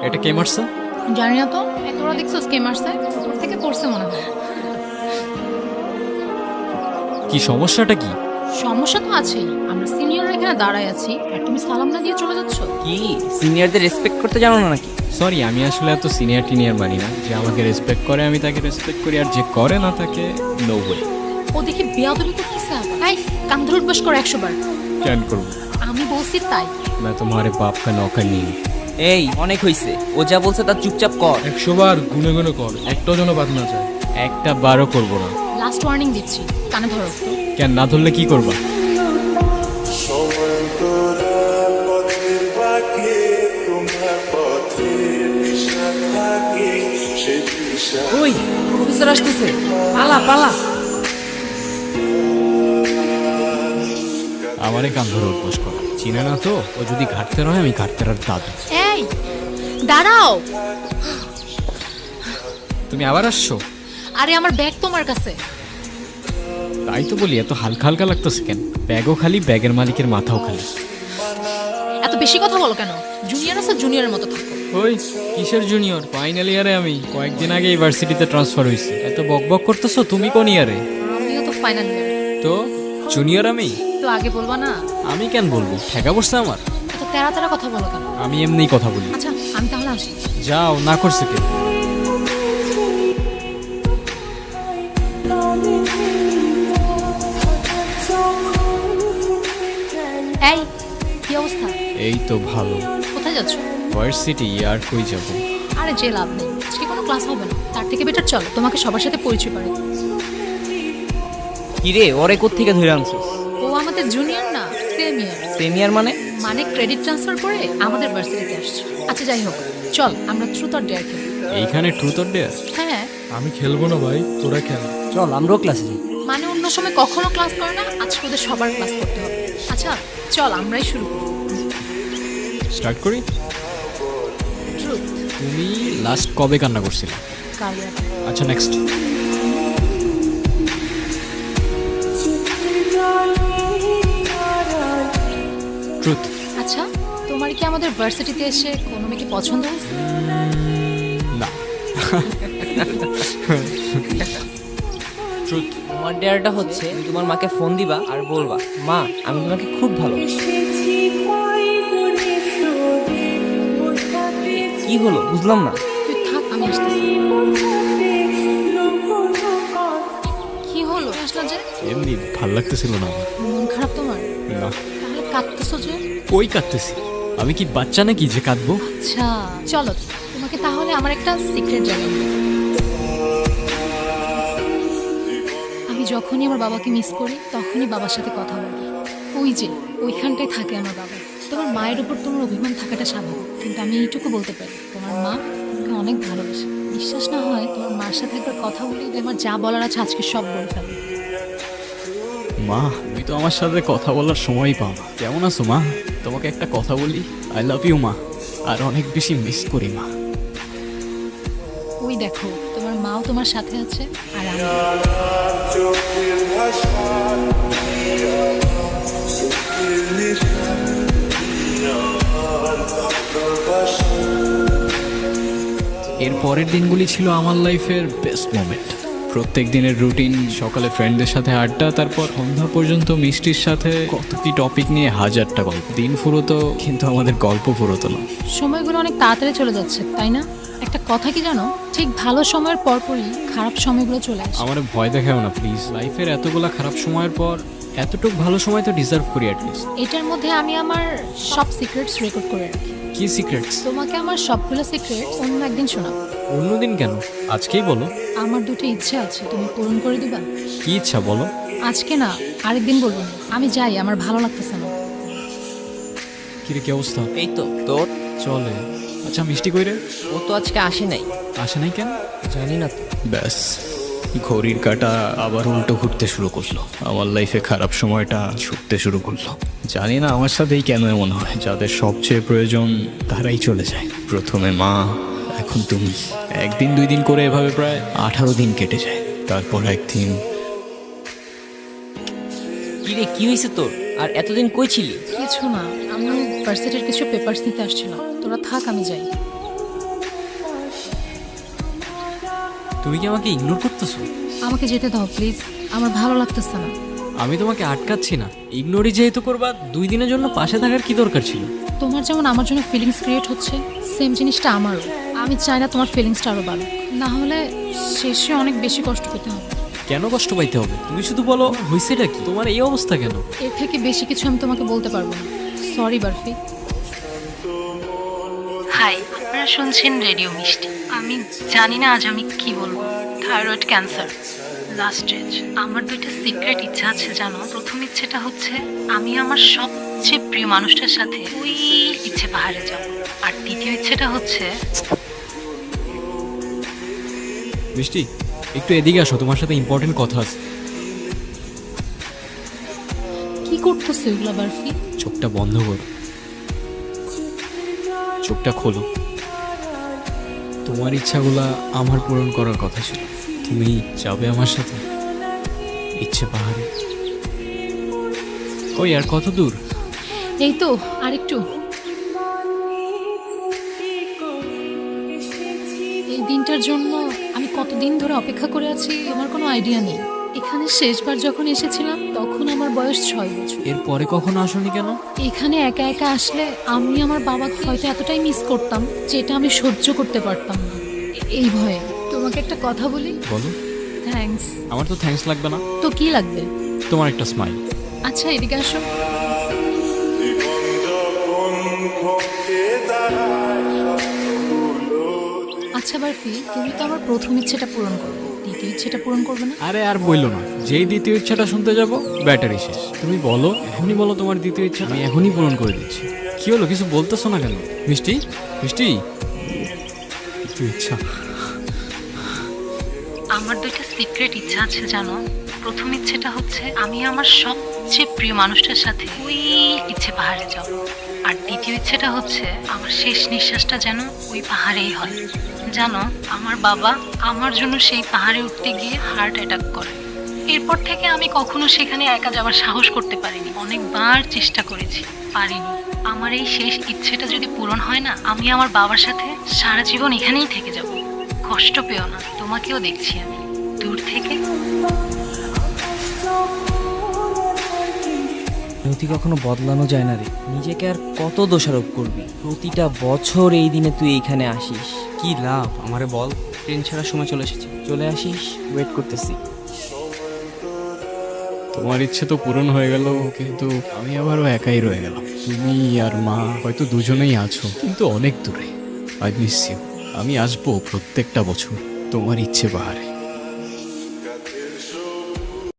এটা কে মারছে? জানি না তো, তোরা দেখছো কে মারছে? উপর থেকে পড়ছে মনে হয়। কি সমস্যাটা কি? সমস্যা তো আছেই, আমরা সিনিয়ররা এখানে দাঁড়ায় আছি আর তুমি সালাম না দিয়ে চলে যাচ্ছ। কি সিনিয়রদের রেসপেক্ট করতে জানো না নাকি? সরি, আমি আসলে এত সিনিয়র টিনিয়র মানি না। যে আমাকে রেসপেক্ট করে আমি তাকে রেসপেক্ট করি, আর যে করে না তাকে নো ওয়ে। ও দেখি বেয়াদবি করতেছে আবার। এই কান ধরে উঠবাস করো 100 বার। কেন করবো? আমি বলছি তাই। मैं तुम्हारे बाप का नौकर नहीं हूँ। এই অনেক হইছে, ও যা বলছে তার চুপচাপ কর। 100 বার গুনে গুনে কর, একটাও যেন বাদ না যায়। একটা বারও করবো না। লাস্ট ওয়ার্নিং দিচ্ছি, কানে ধরো। কেন না ধরলে কি করবা? ওই প্রফেসর আসতেছে, পালা পালা। আমারে কান ধরে উঠবোস কর। চিনে না তো? ও যদি ঘাটতে রয় আমি ঘাটতের আর দাদু। এই দাঁড়াও। তুমি আবার আসছো? আরে আমার ব্যাগ তোমার কাছে। তাই তো বলি, এত হালকা হালকা লাগতেছে কেন? ব্যাগও খালি, ব্যাগের মালিকের মাথাও খালি। এত বেশি কথা বলো কেন? জুনিয়র আছে, জুনিয়রের মতো থাকো। ওই কিসের জুনিয়র? ফাইনাল ইয়ারে আমি। কয়েকদিন আগে ইউনিভার্সিটিতে ট্রান্সফার হয়েছি। এত বকবক করতেছো। তুমি কোন ইয়ারে? আমিও তো ফাইনাল ইয়ার। তো জুনিয়র আমি? তো আগে বলবা না? আমি কেন বলবো? ঠেকা বসছে আমার। এত তেরা তেরা কথা বলো কেন? আমি এমনিই কথা বলি। আচ্ছা আমি তাহলে আসি। যাও, না করছে কে? এই কি অবস্থা? এই তো ভালো। কোথায় যাচ্ছ? ভার্সিটি। আর কই যাব? আরে যে লাভ নেই, আজকে কোনো ক্লাস হবে না। তার থেকে বেটার চলো তোমাকে সবার সাথে পরিচয় করে দিই। কি রে, ওরে কোত্থেকে ধরে আনছিস? ও আমাদের জুনিয়র না, সিনিয়র। সিনিয়র মানে? মানে ক্রেডিট ট্রান্সফার করে আমাদের ভার্সিটিতে আসছে। আচ্ছা যাই হোক, চল আমরা ট্রুথ অর ডেয়ার খেলি। এইখানে ট্রুথ অর ডেয়ার? হ্যাঁ আমি খেলবো না ভাই, তোরা খেল। চল আমরাও ক্লাসে যাই। মানে অন্য সময় কখনো ক্লাস করে না, আজকে ওদের সবার ক্লাস করতে হবে। আচ্ছা চল আমরাই শুরু করি। স্টার্ট করি। ট্রুথ। তুমি লাস্ট কবে কান্না করছিলে? কাল রাতে। আচ্ছা নেক্সট। ট্রুথ। আচ্ছা তোমার কি আমাদের ভার্সিটিতে এসে কোনো মেয়েকে পছন্দ হয়েছে? না। ট্রুথ। তোমার ডেয়ারটা হচ্ছে তুমি তোমার মাকে ফোন দিবা আর বলবা, মা আমি তোমাকে খুব ভালোবাসি। কি হলো বুঝলাম না। তুই থাক, আমি আসতেছি। কি হলো আসলা যে? এমনি ভাল লাগতেছিল না আমার। মন খারাপ তোমার? না। তাহলে কাঁদতেছো যে? কই কাঁদতেছি? আমি কি বাচ্চা নাকি যে কাঁদবো? আচ্ছা চলো তোমাকে তাহলে আমার একটা সিক্রেট জানাই। আমি যখনই আমার বাবাকে মিস করি তখনই বাবার সাথে কথা বলি। ওই যে ওইখানটায় থাকে আমার বাবা। তোমার মায়ের উপর তোমার অভিমান থাকাটা স্বাভাবিক, কিন্তু আমি এইটুকু বলতে পারি তোমার মা তোমাকে অনেক ভালোবাসে। বিশ্বাস না হয় তোমার মার সাথে একবার কথা বলি, আমার যা বলার আছে আজকে সব বলে ফেলবে। মা, তুমি তো আমার সাথে কথা বলার সময়ই পাও না। কেমন আছো মা? তোমাকে একটা কথা বলি, আই লাভ ইউ মা। আর অনেক বেশি মিস করি মা। ওই দেখো তোমার মাও তোমার সাথে আছে আর আমি। এর পরের দিনগুলি ছিল আমার লাইফের বেস্ট মোমেন্ট। প্রত্যেক দিনের রুটিন, সকালে ফ্রেন্ডদের সাথে আড্ডা, তারপর সন্ধ্যা পর্যন্ত মিষ্টির সাথে কত কি টপিক নিয়ে হাজারটা গল্প। দিন ফুরোতো কিন্তু আমাদের গল্প ফুরোতো না। সময়গুলো অনেক তাড়াতাড়ি চলে যাচ্ছে তাই না? একটা কথা কি জানো, ঠিক ভালো সময়ের পরপরই খারাপ সময়গুলো চলে আসে। আমার ভয় দেখাও না প্লিজ। লাইফের এতগুলা খারাপ সময়ের পর এতটুক ভালো সময় তো ডিজার্ভ করি অ্যাটলিস্ট। এটার মধ্যে আমি আমার সব সিক্রেটস রেকর্ড করে রাখি। কি সিক্রেটস? তোমাকে আমার সবগুলো সিক্রেটস অন্য একদিন শোনাবো। অন্যদিন কেন? আজকেই বলো। আমার দুটো ইচ্ছা আছে, তুমি পূরণ করে দিবা? কি ইচ্ছা বলো? আজকে না, আরেকদিন বলবো না। আমি যাই, আমার ভালো লাগতেছে না। কিরে কি অবস্থা? এই তো তোর। চলে। আচ্ছা মিষ্টি কইরে? ও তো আজকে আসে নাই। আসে নাই কেন? জানি না তো। ব্যাস, ঘড়ির কাঁটা আবার উল্টো ঘুরতে শুরু করলো। আমার লাইফে খারাপ সময়টা ছুটতে শুরু করলো। জানি না আমার সাথেই কেন এমন হয়। যাদের সবচেয়ে প্রয়োজন তারাই চলে যায়। প্রথমে মা, এখন তুমি। একদিন দুই দিন করে এভাবে প্রায় 18 দিন কেটে যায়। তারপর একদিন। কি রে, কি হয়েছে তোর? আর এতদিন কই ছিলি? কিছু না, আমি ভার্সিটির কিছু পেপারস নিতে আসছিলাম। তোরা থাক, আমি যাই। তুমি কি আমাকে ইগনোর করতেছো? আমাকে যেতে দাও প্লিজ, আমার ভালো লাগতেছে না। আমি তোমাকে আটকাচ্ছি না, ইগনোরই যেহেতু করবা 2 দিনের জন্য পাশে থাকার কি দরকার ছিল? তোমার যেমন আমার জন্য ফিলিংস ক্রিয়েট হচ্ছে, সেম জিনিসটা আমারও। আমি চাই না তোমার ফিলিংসটা আরও বাড়ুক, না হলে শেষে অনেক বেশি কষ্ট পেতে হবে। কেন কষ্ট পাইতে হবে? তুমি শুধু বলো হয়েছেটা কি, তোমার এই অবস্থা কেন? এর থেকে বেশি কিছু আমি তোমাকে বলতে পারবো না। সরি বারফি। হাই, আপনারা শুনছেন রেডিও মিষ্টি। আমি জানি না আজ আমি কি বলবো। Thyroid cancer, last stage. আমার 2টা সিক্রেট ইচ্ছা আছে জানো। প্রথম ইচ্ছেটা হচ্ছে আমি আমার সবচেয়ে প্রিয় মানুষটার সাথে ওই ইচ্ছে পাহাড়ে যাব। আর দ্বিতীয় ইচ্ছেটা হচ্ছে মিষ্টি, একটু এদিকে আসো, তোমার সাথে ইম্পর্টেন্ট কথা আছে। কি করতেছে এগুলা বারফি? চোখটা বন্ধ করো, চোখটা খোলো। তোমার ইচ্ছাগুলা আমার পূরণ করার কথা ছিল। তুমি যাবে আমার সাথে ইচ্ছে পাহাড়ে? ওই আর কত দূর? এই তো আরেকটু। এই দিনটার জন্য আমি কতদিন ধরে অপেক্ষা করে আছি আমার কোনো আইডিয়া নেই। এখানে শেষবার যখন এসেছিলাম তখন আমার বয়স 6 বছর। এরপরে কখনো আসোনি কেন? এখানে একা একা আসলে আমি আমার বাবাকে হয়তো এতটাই মিস করতাম যেটা আমি সহ্য করতে পারতাম না। এই ভয়ে তোমাকে একটা কথা বলি। বলো। থ্যাঙ্কস। আমার তো থ্যাঙ্কস লাগবে না, তো কি লাগবে? তোমার একটা স্মাইল। আচ্ছা এদিকে আসো। আচ্ছা বারফি, তুমি তো আমার প্রথম ইচ্ছেটা পূরণ করবে, দ্বিতীয় ইচ্ছেটা পূরণ করবে না? আরে আর বইলো না, যেই দ্বিতীয় ইচ্ছাটা শুনতে যাব ব্যাটারি শেষ। তুমি বলো, এখনই বলো তোমার দ্বিতীয় ইচ্ছা, আমি এখনই পূরণ করে দিচ্ছি। কি হলো, কিছু বলতেছো না কেন? মিষ্টি, মিষ্টি, দ্বিতীয় ইচ্ছা। আমার 2টা সিক্রেট ইচ্ছা আছে জানো। প্রথম ইচ্ছেটা হচ্ছে আমি আমার সবচেয়ে প্রিয় মানুষটার সাথে ওই ইচ্ছে পাহাড়ে যাব। আর দ্বিতীয় ইচ্ছেটা হচ্ছে আমার শেষ নিঃশ্বাসটা যেন ওই পাহাড়েই হয়। জানো, আমার বাবা আমার জন্য সেই পাহাড়ে উঠতে গিয়ে হার্ট অ্যাটাক করে। এরপর থেকে আমি কখনো সেখানে একা যাওয়ার সাহস করতে পারিনি। অনেকবার চেষ্টা করেছি, পারিনি। আমার এই শেষ ইচ্ছেটা যদি পূরণ হয় না, আমি আমার বাবার সাথে সারা জীবন এখানেই থেকে যাব। কষ্ট পেও না, তোমাকেও দেখছি আমি দূর থেকে। নথি কখনো বদলানো যায় না রে। নিজেকে আর কত দোষারোপ করবি? প্রতিটা বছর এই দিনে তুই এইখানে আসিস, কি লাভ? আমারে বল। ট্রেন ছাড়ার সময় চলে এসেছি, চলে আসিস, ওয়েট করতেছি। তোমার ইচ্ছে তো পূরণ হয়ে গেল, কিন্তু আমি আবারও একাই রয়ে গেলাম। তুমি আর মা হয়তো দুজনেই আছো, কিন্তু অনেক দূরে। I miss you. আমি আসবো প্রত্যেকটা বছর তোমার ইচ্ছে পাহাড়ে।